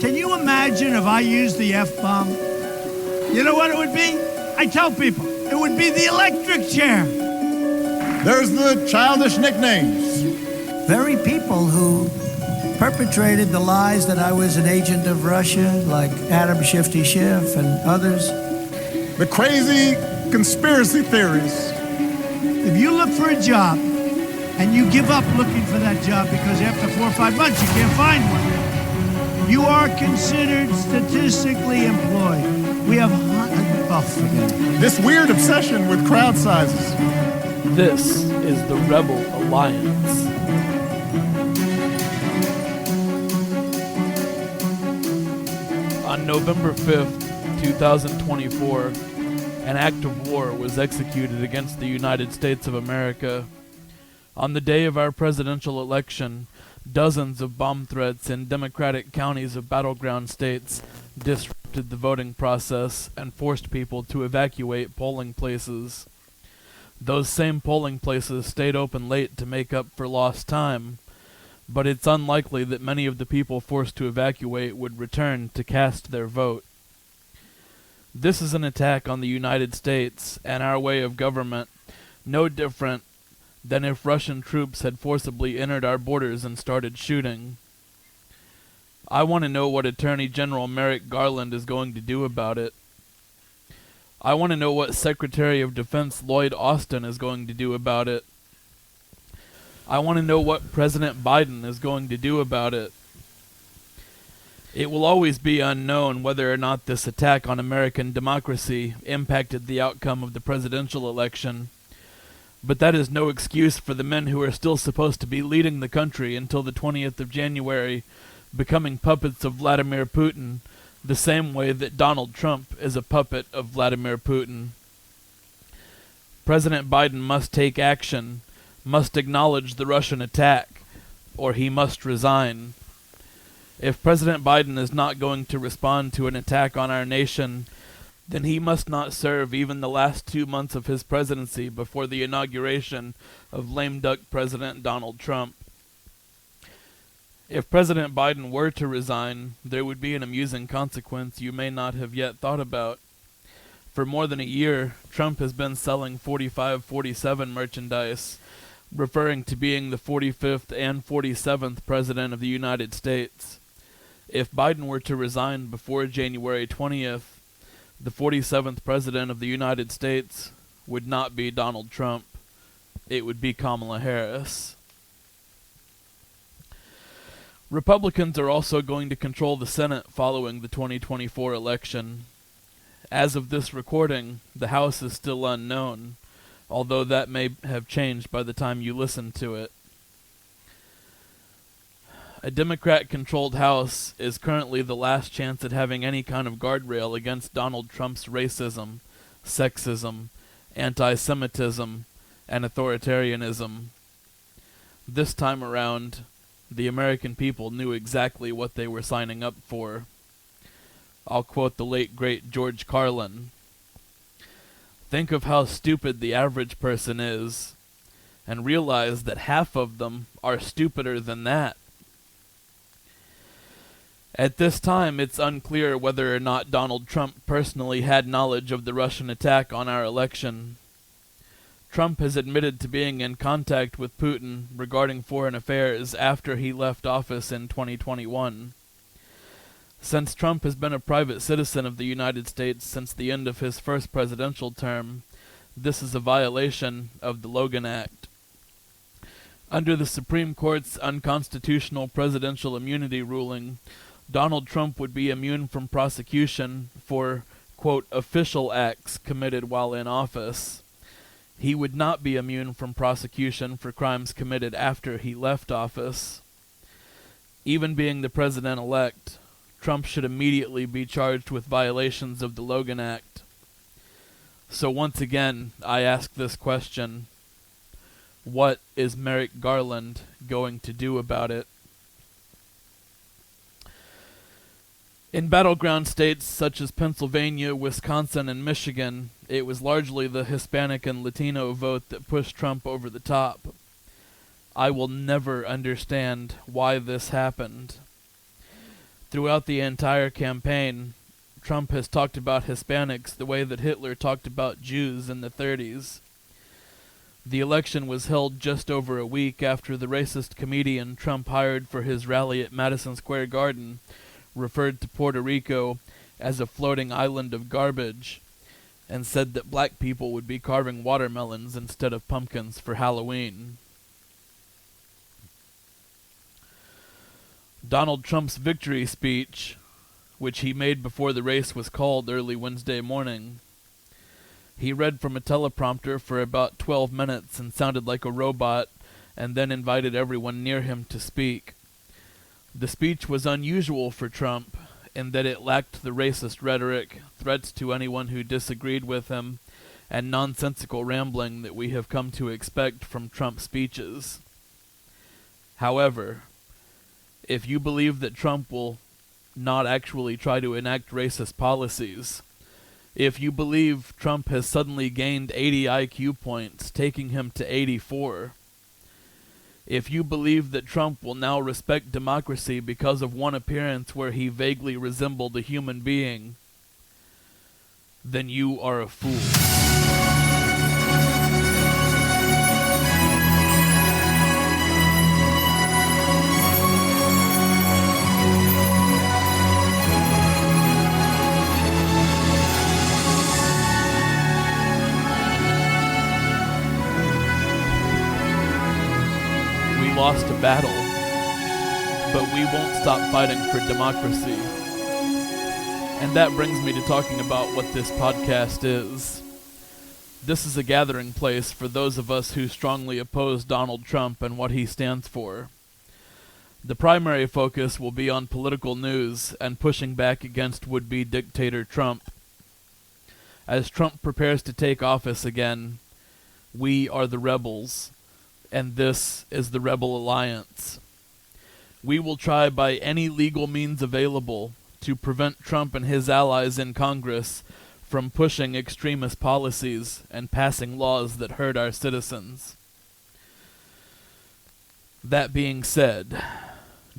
Can you imagine if I used the F-bomb? You know what it would be? I tell people, it would be the electric chair. There's the childish nicknames. Very people who perpetrated the lies that I was an agent of Russia, like Adam Shifty Schiff and others. The crazy conspiracy theories. If you look for a job and you give up looking for that job because after 4 or 5 months you can't find one, you are considered statistically employed. We have this weird obsession with crowd sizes. This is the Rebel Alliance. On November 5th, 2024, an act of war was executed against the United States of America. On the day of our presidential election, dozens of bomb threats in Democratic counties of battleground states disrupted the voting process and forced people to evacuate polling places. Those same polling places stayed open late to make up for lost time, but it's unlikely that many of the people forced to evacuate would return to cast their vote. This is an attack on the United States and our way of government, no different than if Russian troops had forcibly entered our borders and started shooting. I want to know what Attorney General Merrick Garland is going to do about it. I want to know what Secretary of Defense Lloyd Austin is going to do about it. I want to know what President Biden is going to do about it. It will always be unknown whether or not this attack on American democracy impacted the outcome of the presidential election, but that is no excuse for the men who are still supposed to be leading the country until the 20th of January, becoming puppets of Vladimir Putin, the same way that Donald Trump is a puppet of Vladimir Putin. President Biden must take action, must acknowledge the Russian attack, or he must resign. If President Biden is not going to respond to an attack on our nation, then he must not serve even the last 2 months of his presidency before the inauguration of lame duck President Donald Trump. If President Biden were to resign, there would be an amusing consequence you may not have yet thought about. For more than a year, Trump has been selling 45-47 merchandise, referring to being the 45th and 47th President of the United States. If Biden were to resign before January 20th, the 47th President of the United States would not be Donald Trump. It would be Kamala Harris. Republicans are also going to control the Senate following the 2024 election. As of this recording, the House is still unknown, although that may have changed by the time you listen to it. A Democrat-controlled House is currently the last chance at having any kind of guardrail against Donald Trump's racism, sexism, anti-Semitism, and authoritarianism. This time around, the American people knew exactly what they were signing up for. I'll quote the late great George Carlin. Think of how stupid the average person is, and realize that half of them are stupider than that. At this time, it's unclear whether or not Donald Trump personally had knowledge of the Russian attack on our election. Trump has admitted to being in contact with Putin regarding foreign affairs after he left office in 2021. Since Trump has been a private citizen of the United States since the end of his first presidential term, this is a violation of the Logan Act. Under the Supreme Court's unconstitutional presidential immunity ruling, Donald Trump would be immune from prosecution for, quote, official acts committed while in office. He would not be immune from prosecution for crimes committed after he left office. Even being the president-elect, Trump should immediately be charged with violations of the Logan Act. So once again, I ask this question: what is Merrick Garland going to do about it? In battleground states such as Pennsylvania, Wisconsin, and Michigan, it was largely the Hispanic and Latino vote that pushed Trump over the top. I will never understand why this happened. Throughout the entire campaign, Trump has talked about Hispanics the way that Hitler talked about Jews in the 30s. The election was held just over a week after the racist comedian Trump hired for his rally at Madison Square Garden referred to Puerto Rico as a floating island of garbage and said that black people would be carving watermelons instead of pumpkins for Halloween. Donald Trump's victory speech, which he made before the race was called early Wednesday morning, he read from a teleprompter for about 12 minutes and sounded like a robot, and then invited everyone near him to speak. The speech was unusual for Trump in that it lacked the racist rhetoric, threats to anyone who disagreed with him, and nonsensical rambling that we have come to expect from Trump speeches. However, if you believe that Trump will not actually try to enact racist policies, if you believe Trump has suddenly gained 80 IQ points, taking him to 84, if you believe that Trump will now respect democracy because of one appearance where he vaguely resembled a human being, then you are a fool. Lost a battle, but we won't stop fighting for democracy. And that brings me to talking about what this podcast is. This is a gathering place for those of us who strongly oppose Donald Trump and what he stands for. The primary focus will be on political news and pushing back against would-be dictator Trump. As Trump prepares to take office again, we are the rebels. And this is the Rebel Alliance. We will try by any legal means available to prevent Trump and his allies in Congress from pushing extremist policies and passing laws that hurt our citizens. That being said,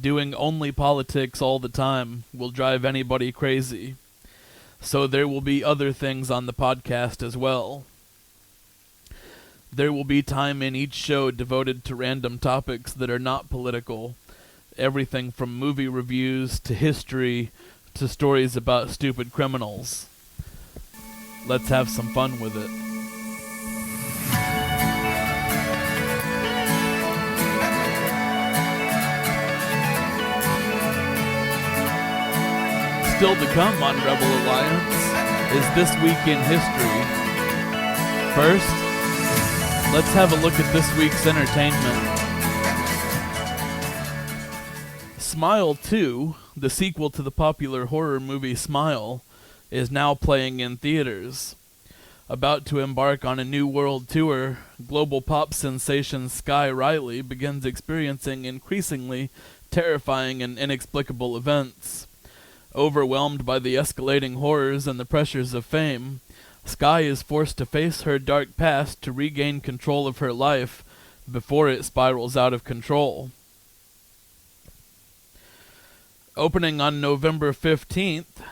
doing only politics all the time will drive anybody crazy, so there will be other things on the podcast as well. There will be time in each show devoted to random topics that are not political, everything from movie reviews to history to stories about stupid criminals. Let's have some fun with it. Still to come on Rebel Alliance is This Week in History. First, let's have a look at this week's entertainment. Smile 2, the sequel to the popular horror movie Smile, is now playing in theaters. About to embark on a new world tour, global pop sensation Sky Riley begins experiencing increasingly terrifying and inexplicable events. Overwhelmed by the escalating horrors and the pressures of fame, Sky is forced to face her dark past to regain control of her life before it spirals out of control. Opening on November 15th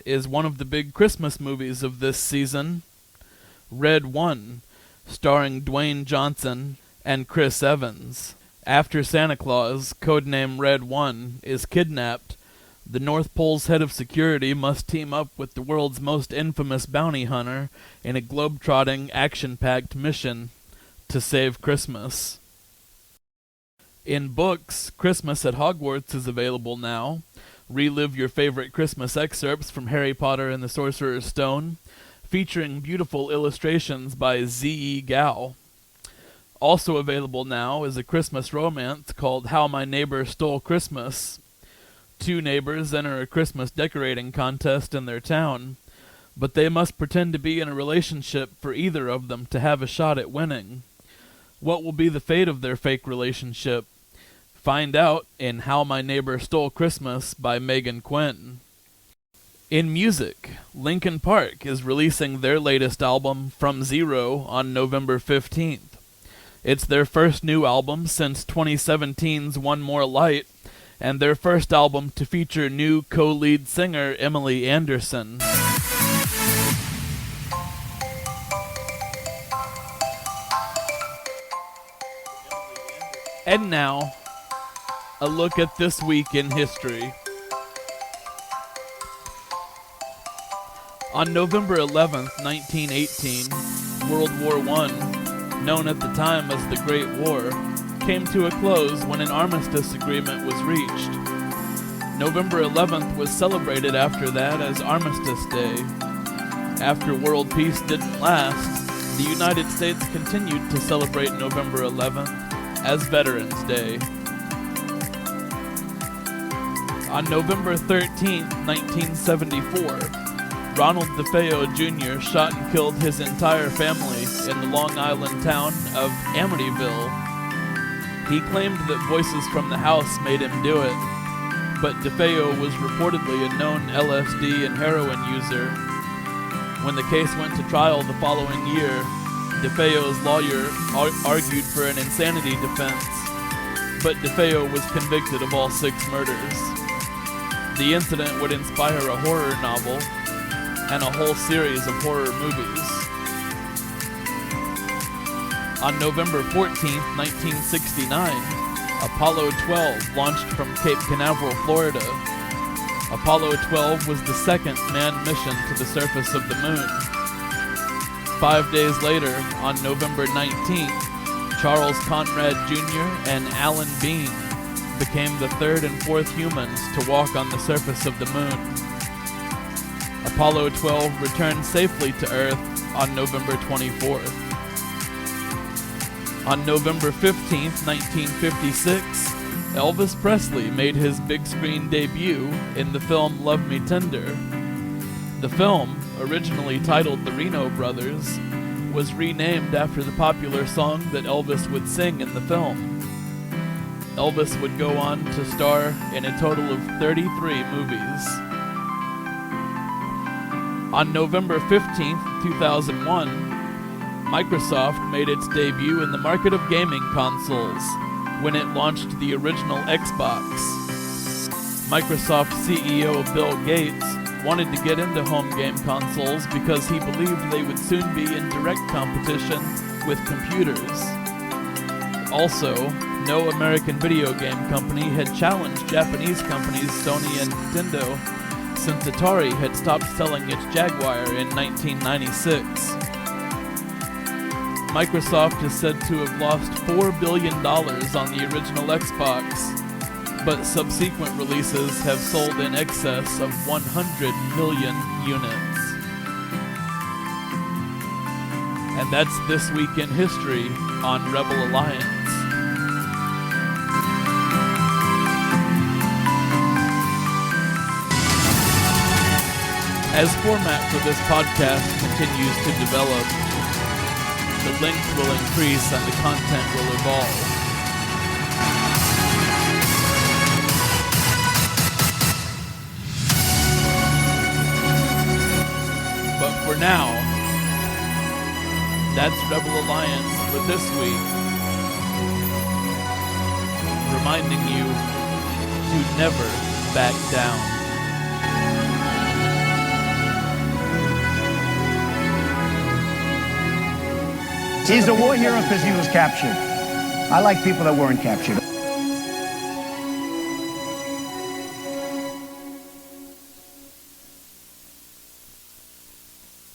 is one of the big Christmas movies of this season, Red One, starring Dwayne Johnson and Chris Evans. After Santa Claus, codename Red One, is kidnapped, the North Pole's head of security must team up with the world's most infamous bounty hunter in a globe-trotting, action-packed mission to save Christmas. In books, Christmas at Hogwarts is available now. Relive your favorite Christmas excerpts from Harry Potter and the Sorcerer's Stone, featuring beautiful illustrations by Z.E. Gao. Also available now is a Christmas romance called How My Neighbor Stole Christmas. Two neighbors enter a Christmas decorating contest in their town, but they must pretend to be in a relationship for either of them to have a shot at winning. What will be the fate of their fake relationship? Find out in How My Neighbor Stole Christmas by Megan Quinn. In music, Linkin Park is releasing their latest album, From Zero, on November 15th. It's their first new album since 2017's One More Light, and their first album to feature new co-lead singer Emily Anderson. And now, a look at this week in history. On November 11th, 1918, World War I, known at the time as the Great War, came to a close when an armistice agreement was reached. November 11th was celebrated after that as Armistice Day. After world peace didn't last, the United States continued to celebrate November 11th as Veterans Day. On November 13, 1974, Ronald DeFeo Jr. shot and killed his entire family in the Long Island town of Amityville. He claimed that voices from the house made him do it, but DeFeo was reportedly a known LSD and heroin user. When the case went to trial the following year, DeFeo's lawyer argued for an insanity defense, but DeFeo was convicted of all 6 murders. The incident would inspire a horror novel and a whole series of horror movies. On November 14th, 1969, Apollo 12 launched from Cape Canaveral, Florida. Apollo 12 was the second manned mission to the surface of the moon. 5 days later, on November 19th, Charles Conrad Jr. and Alan Bean became the 3rd and 4th humans to walk on the surface of the moon. Apollo 12 returned safely to Earth on November 24th. On November 15th, 1956, Elvis Presley made his big screen debut in the film Love Me Tender. The film, originally titled The Reno Brothers, was renamed after the popular song that Elvis would sing in the film. Elvis would go on to star in a total of 33 movies. On November 15th, 2001, Microsoft made its debut in the market of gaming consoles when it launched the original Xbox. Microsoft CEO Bill Gates wanted to get into home game consoles because he believed they would soon be in direct competition with computers. Also, no American video game company had challenged Japanese companies Sony and Nintendo since Atari had stopped selling its Jaguar in 1996. Microsoft is said to have lost $4 billion on the original Xbox, but subsequent releases have sold in excess of 100 million units. And that's This Week in History on Rebel Alliance. As format for this podcast continues to develop, the length will increase and the content will evolve. But for now, that's Rebel Alliance for this week, reminding you to never back down. He's a war hero because he was captured. I like people that weren't captured.